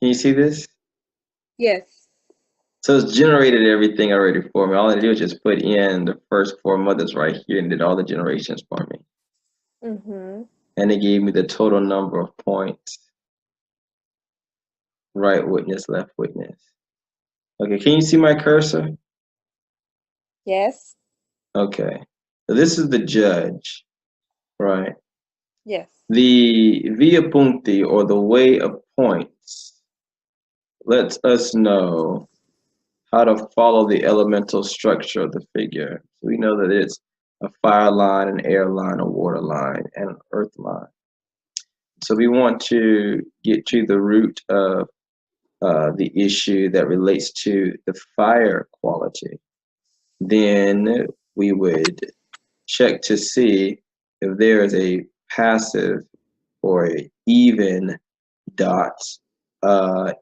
Can you see this? Yes. So it's generated everything already for me. All I do is just put in the first four mothers right here and did all the generations for me. Mm-hmm. And it gave me the total number of points. Right witness, left witness. Okay, can you see my cursor? Yes. Okay. So this is the judge, right? Yes. The via puncti, or the way of points, lets us know how to follow the elemental structure of the figure. So we know that it's a fire line, an air line, a water line, and an earth line. So we want to get to the root of the issue that relates to the fire quality. Then we would check to see if there is a passive or a even dot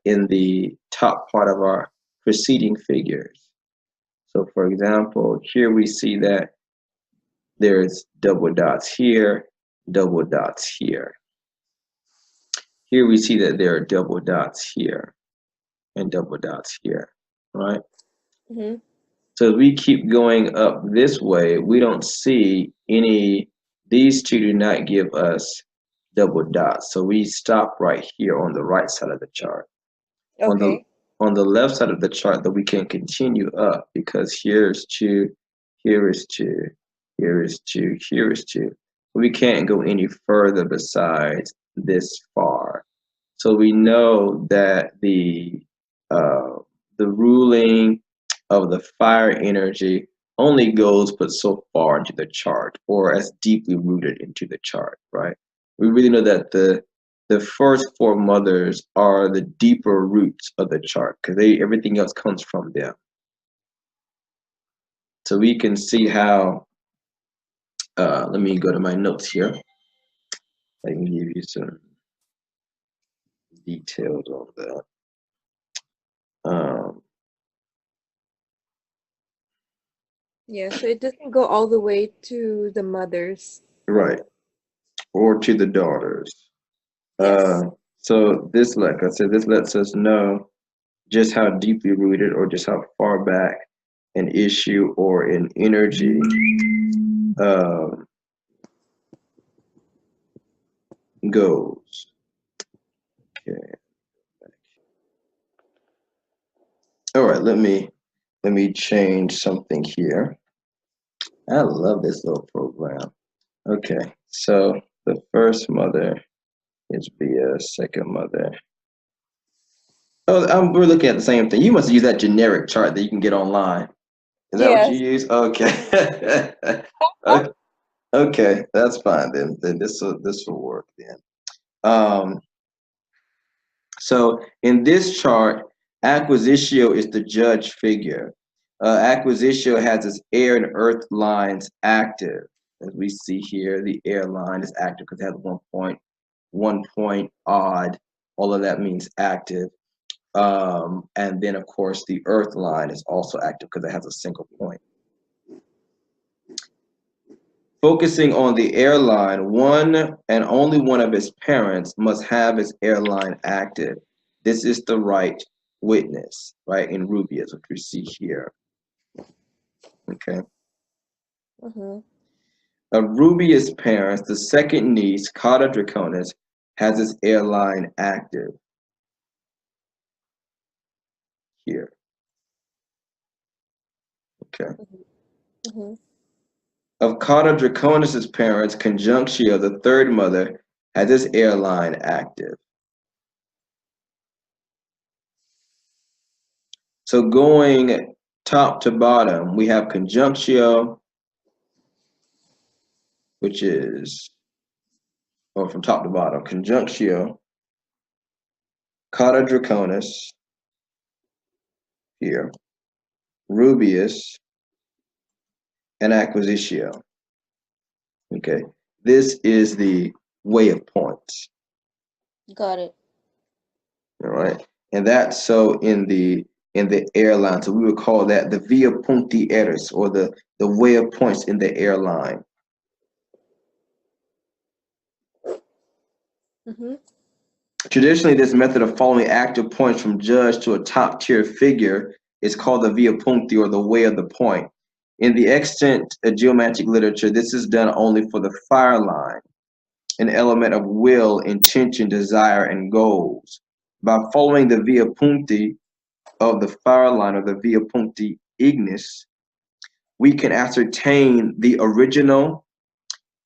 in the top part of our preceding figures. So for example, here we see that there's double dots here, double dots here. Here we see that there are double dots here and double dots here, right? Mm-hmm. So as we keep going up this way, we don't see any, these two do not give us double dots. So we stop right here on the right side of the chart. On the Okay. on the left side of the chart, that we can continue up because here's two, here is two, here is two, here is two. We can't go any further besides this far. So we know that uh, the ruling of the fire energy only goes but so far into the chart, or as deeply rooted into the chart, right? We really know that the first four mothers are the deeper roots of the chart because they everything else comes from them. So we can see how. Let me go to my notes here. I can give you some details on that. Um, Yeah, so it doesn't go all the way to the mothers. right, or to the daughters. Uh, Yes. so this, like I said, this lets us know just how deeply rooted or just how far back an issue or an energy um, goes. Okay. All right. Let me change something here. I love this little program. Okay. So the first mother is via second mother. Oh, we're looking at the same thing. You must use that generic chart that you can get online. Is that what you Yes. use? Okay. Okay. Okay, that's fine then. Then this will work then. Um, so in this chart, acquisitio is the judge figure. Acquisitio has its air and earth lines active. As we see here, the air line is active because it has 1 point odd. All of that means active. And then of course the earth line is also active because it has a single point. Focusing on the airline, one and only one of its parents must have its airline active. This is the right witness, right, in Rubius, which we see here. Okay. Mm-hmm. Of Rubius' parents, the second niece, Cata Draconis, has its airline active here. Okay. Mm-hmm. Of Cata Draconis' parents, Conjunctio, the third mother, has its airline active. So going top to bottom, we have Conjunctio, which is, or from top to bottom, Conjunctio, Cata Draconis here, Rubius, and Acquisitio. Okay, this is the way of points. Got it. All right, and that's so in the airline. So we would call that the via puncti eris, or the way of points in the airline. Mm-hmm. Traditionally, this method of following active points from judge to a top tier figure is called the via puncti, or the way of the point. In the extant geomantic literature, this is done only for the fire line, an element of will, intention, desire, and goals. By following the via puncti of the fire line, or the via puncti ignis, we can ascertain the original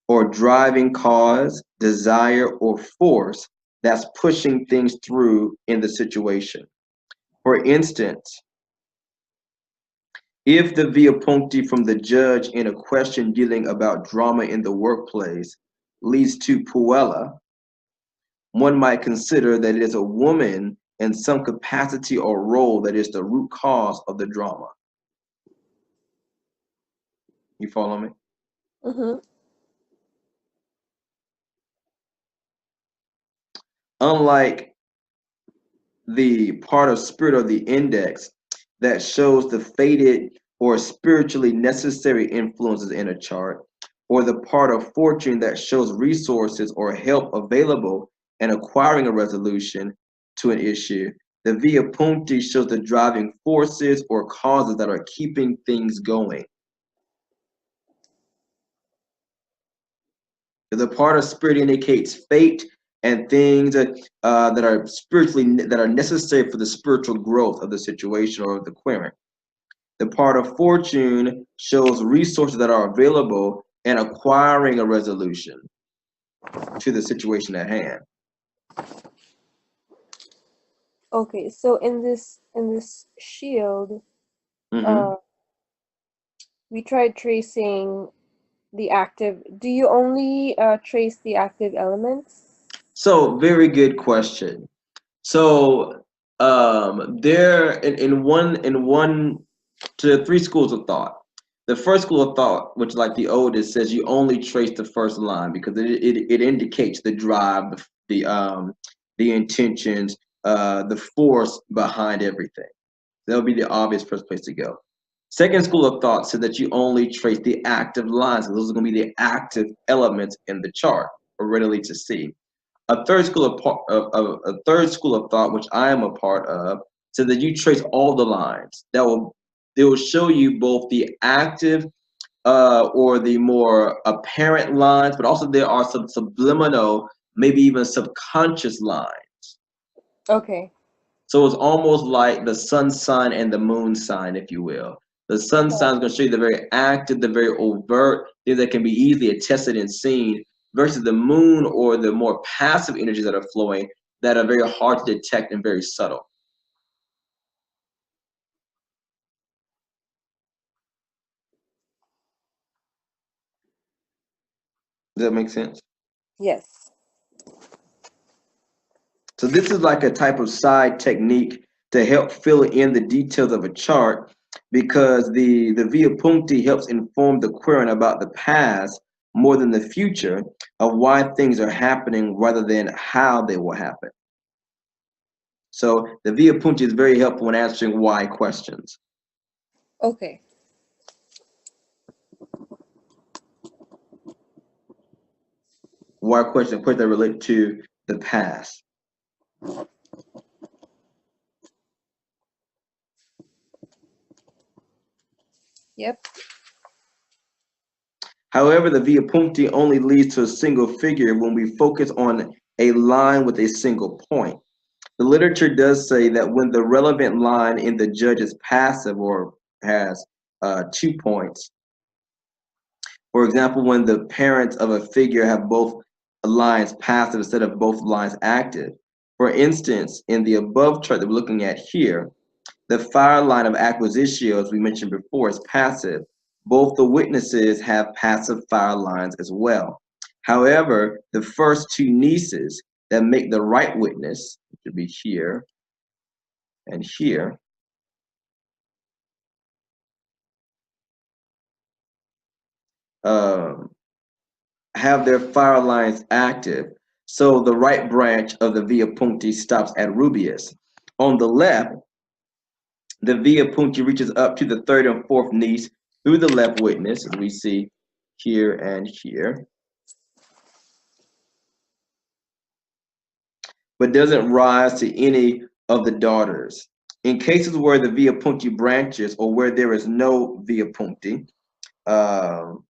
or driving cause, desire, or force that's pushing things through in the situation. For instance, if the via puncti from the judge in a question dealing about drama in the workplace leads to puella, one might consider that it is a woman in some capacity or role that is the root cause of the drama. You follow me? Mm-hmm. Unlike the part of spirit or the index that shows the fated or spiritually necessary influences in a chart, or the part of fortune that shows resources or help available in acquiring a resolution to an issue, the via puncti shows the driving forces or causes that are keeping things going. The part of spirit indicates fate and things that are spiritually that are necessary for the spiritual growth of the situation or the querent. The part of fortune shows resources that are available and acquiring a resolution to the situation at hand. Okay, so in this shield, Hmm. uh, we tried tracing the active. Do you only trace the active elements? So, very good question. So, there in one to three schools of thought. The first school of thought, which like the oldest, says you only trace the first line because it indicates the drive, the intentions, the force behind everything. That'll be the obvious first place to go. Second school of thought said that you only trace the active lines. Those are going to be the active elements in the chart, or readily to see. A third school of thought, which I am a part of, said that you trace all the lines. They will show you both the active or the more apparent lines, but also there are some subliminal, maybe even subconscious lines. Okay. So it's almost like the sun sign and the moon sign, if you will. The sun sign is going to show you the very active, the very overt, things that can be easily attested and seen, versus the moon or the more passive energies that are flowing that are very hard to detect and very subtle. Does that make sense? Yes. So this is like a type of side technique to help fill in the details of a chart, because the via puncti helps inform the querent about the past more than the future of why things are happening rather than how they will happen. So the via puncti is very helpful in answering why questions. Okay. Why questions, questions that relate to the past. Yep. However, the via puncti only leads to a single figure when we focus on a line with a single point. The literature does say that when the relevant line in the judge is passive or has 2 points, for example, when the parents of a figure have both lines passive instead of both lines active. For instance, in the above chart that we're looking at here, the fire line of acquisitio, as we mentioned before, is passive. Both the witnesses have passive fire lines as well. However, the first two nieces that make the right witness, which would be here and here, um, have their fire lines active. So the right branch of the via puncti stops at Rubius. On the left, the via puncti reaches up to the third and fourth niece through the left witness, as we see here and here. but doesn't rise to any of the daughters. In cases where the via puncti branches or where there is no via puncti, um,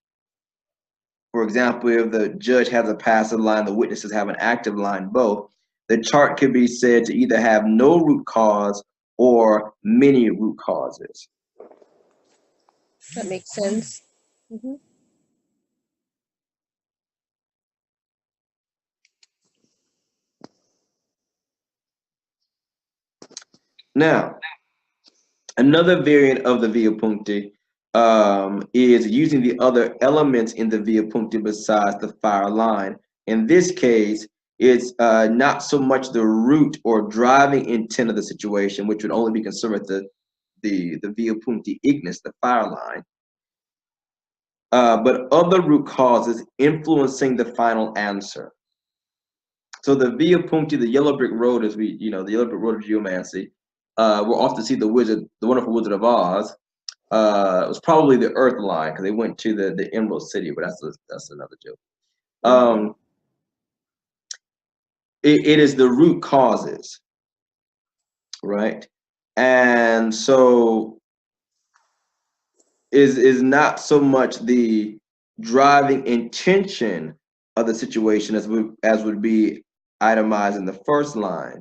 for example, if the judge has a passive line, the witnesses have an active line, both, the chart could be said to either have no root cause or many root causes. That makes sense. Mm-hmm. Now, another variant of the via puncti is using the other elements in the via puncti besides the fire line. In this case, it's not so much the root or driving intent of the situation, which would only be concerned with the via puncti ignis, the fire line, but other root causes influencing the final answer. So the via puncti, the yellow brick road, as the yellow brick road of geomancy, we'll often see the wonderful Wizard of Oz. It was probably the Earth line because they went to the Emerald City, but that's another joke. Mm-hmm. It is the root causes, right? And so is not so much the driving intention of the situation as would be itemized in the first line,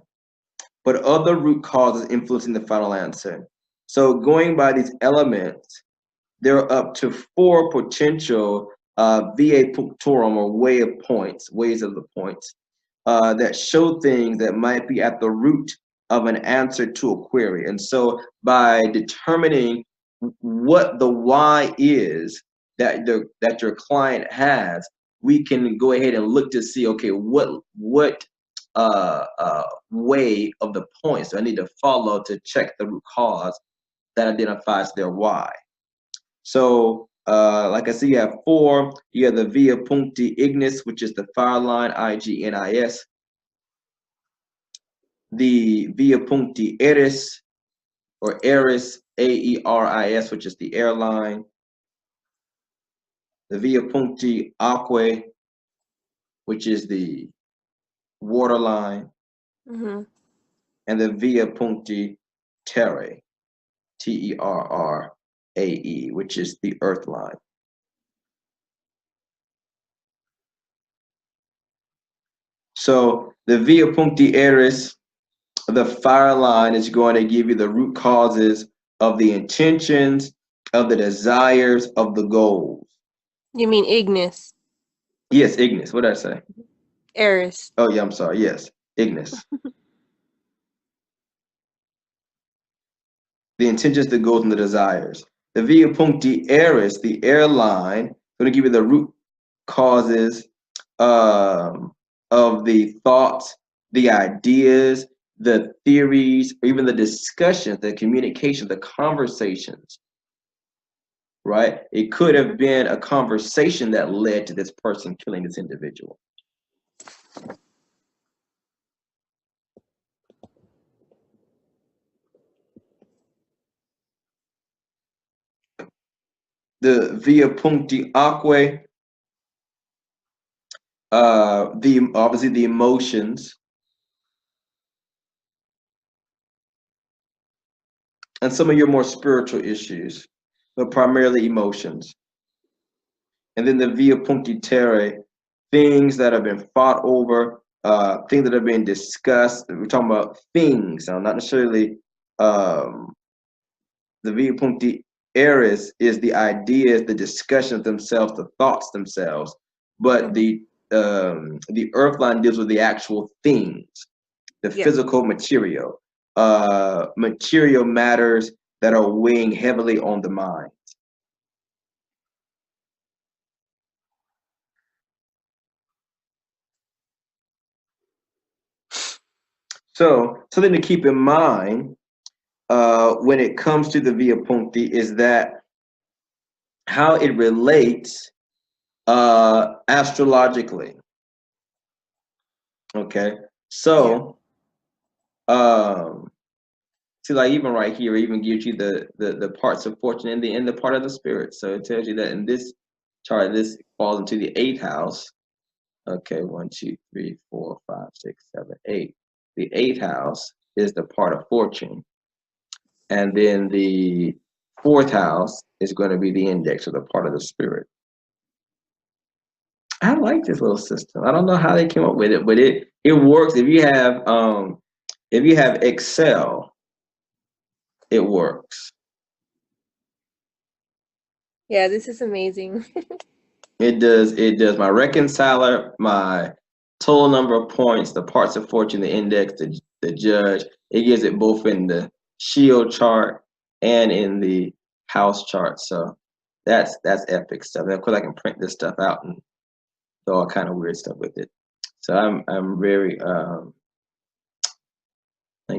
but other root causes influencing the final answer. So going by these elements, there are up to 4 potential VA punctorum or ways of the points that show things that might be at the root of an answer to a query. And so by determining what the why is that your client has, we can go ahead and look to see, okay, what way of the points do I need to follow to check the root cause that identifies their why. So, like I said, you have 4. You have the via puncti ignis, which is the fire line, IGNIS. The via puncti eris, or eris, AERIS, which is the airline. The via puncti aquae, which is the water line. Mm-hmm. And the via puncti terrae, TERRAE, which is the earth line. So the via puncti eris, the fire line, is going to give you the root causes of the intentions, of the desires, of the goals. You mean ignis? Yes, ignis. What did I say? Eris. Oh, yeah, I'm sorry. Yes, ignis. The intentions, the goals, and the desires. The via puncti eris, the airline, going to give you the root causes of the thoughts, the ideas, the theories, or even the discussions, the communication, the conversations, right? It could have been a conversation that led to this person killing this individual. The via puncti aquae, obviously the emotions, and some of your more spiritual issues, but primarily emotions. And then the via puncti terrae, things that have been fought over, things that have been discussed. We're talking about things, not necessarily. The via puncti eris is the ideas, the discussions themselves, the thoughts themselves, but the earth line deals with the actual things, the physical material, material matters that are weighing heavily on the mind. So something to keep in mind when it comes to the via puncti is that how it relates astrologically. Okay, so see, like even right here, it even gives you the parts of fortune and the part of the spirit. So it tells you that in this chart, this falls into the 8th house. Okay, 1, 2, 3, 4, 5, 6, 7, 8. The eighth house is the part of fortune. And then the fourth house is going to be the index, or the part of the spirit. I like this little system. I don't know how they came up with it, but it works. If you have Excel, it works. Yeah, this is amazing. It does my reconciler, my total number of points, the parts of fortune, the index, the judge. It gives it both in the shield chart and in the house chart. So that's epic stuff. And of course, I can print this stuff out and do all kind of weird stuff with it. So I'm very I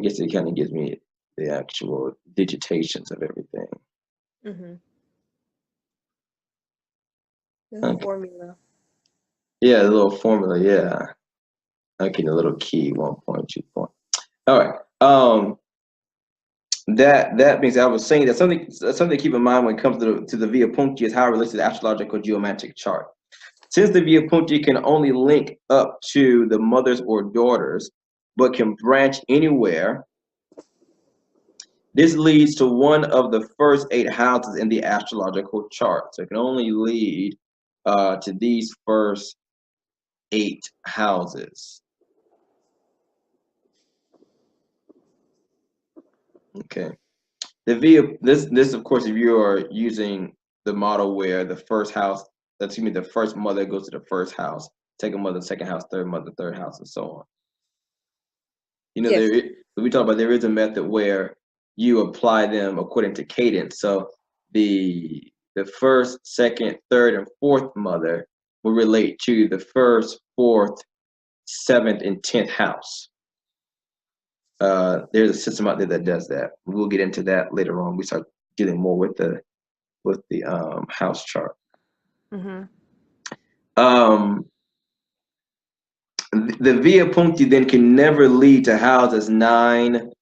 guess it kind of gives me the actual digitations of everything. Mm-hmm. The Okay. formula. Yeah, the little formula. Yeah. Okay, the little key 1 point, 2 point. All right. That means I was saying that something to keep in mind when it comes to the via puncti is how it relates to the astrological geomantic chart. Since the via puncti can only link up to the mothers or daughters, but can branch anywhere, this leads to one of the first 8 houses in the astrological chart. So it can only lead to these first 8 houses. Okay. This of course, if you are using the model where the first house, the first mother goes to the first house, second mother, second house, third mother, third house, and so on. You know, Yes. we talk about there is a method where you apply them according to cadence. So the first, second, third, and fourth mother will relate to the first, fourth, seventh, and 10th house. There's a system out there that does that. We'll get into that later on. We start dealing more with the house chart. Mm-hmm. The via puncti then can never lead to houses 9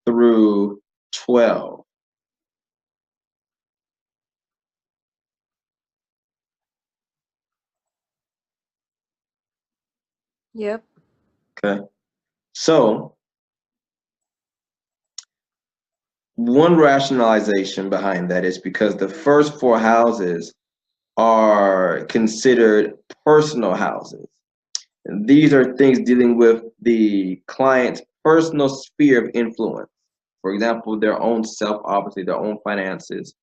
through 12. Yep. Okay. So one rationalization behind that is because the first 4 houses are considered personal houses. And these are things dealing with the client's personal sphere of influence. For example, their own self, obviously their own finances,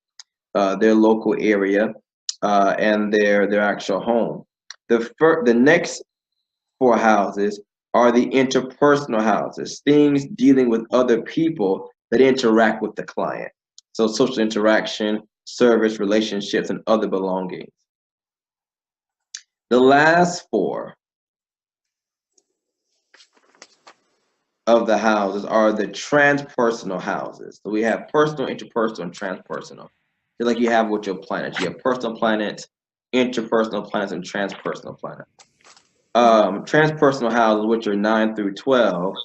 their local area, and their actual home. The next 4 houses are the interpersonal houses, things dealing with other people that interact with the client. So social interaction, service, relationships, and other belongings. The last 4 of the houses are the transpersonal houses. So we have personal, interpersonal, and transpersonal. Just like you have with your planets. You have personal planets, interpersonal planets, and transpersonal planets. Transpersonal houses, which are 9 through 12,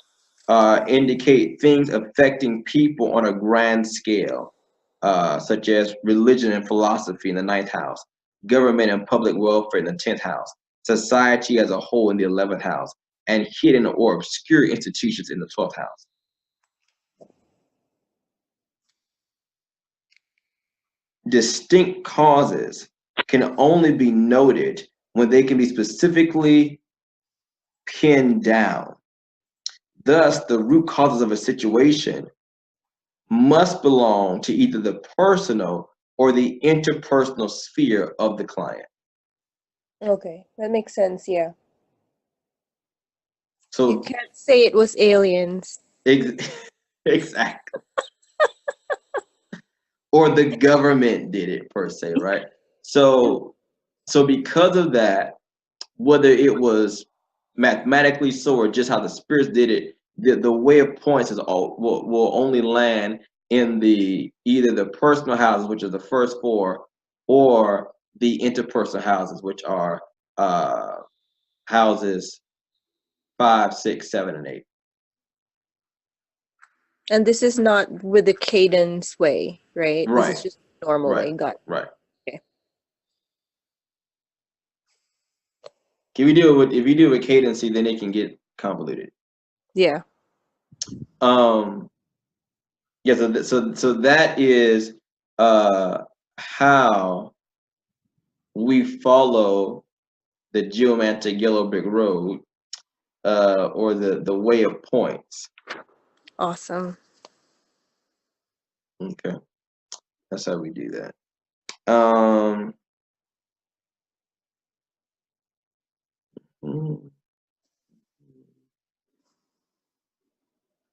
indicate things affecting people on a grand scale, such as religion and philosophy in the 9th house, government and public welfare in the 10th house, society as a whole in the 11th house, and hidden or obscure institutions in the 12th house. Distinct causes can only be noted when they can be specifically pinned down. Thus, the root causes of a situation must belong to either the personal or the interpersonal sphere of the client. Okay, that makes sense. Yeah. So You can't say it was aliens. Exactly. Or the government did it per se, right? So because of that, whether it was mathematically so or just how the spirits did it, the way of points is all will only land in the either the personal houses, which are the first 4, or the interpersonal houses, which are houses 5, 6, 7, and 8. And this is not with the cadence way, right? This Right, is just normal way. right, Got it. right. Okay. Can we do it with if you do it with cadency, then it can get convoluted. Yeah. Yeah, so that is how we follow the geomantic yellow brick road, or the way of points. Awesome. Okay, that's how we do that.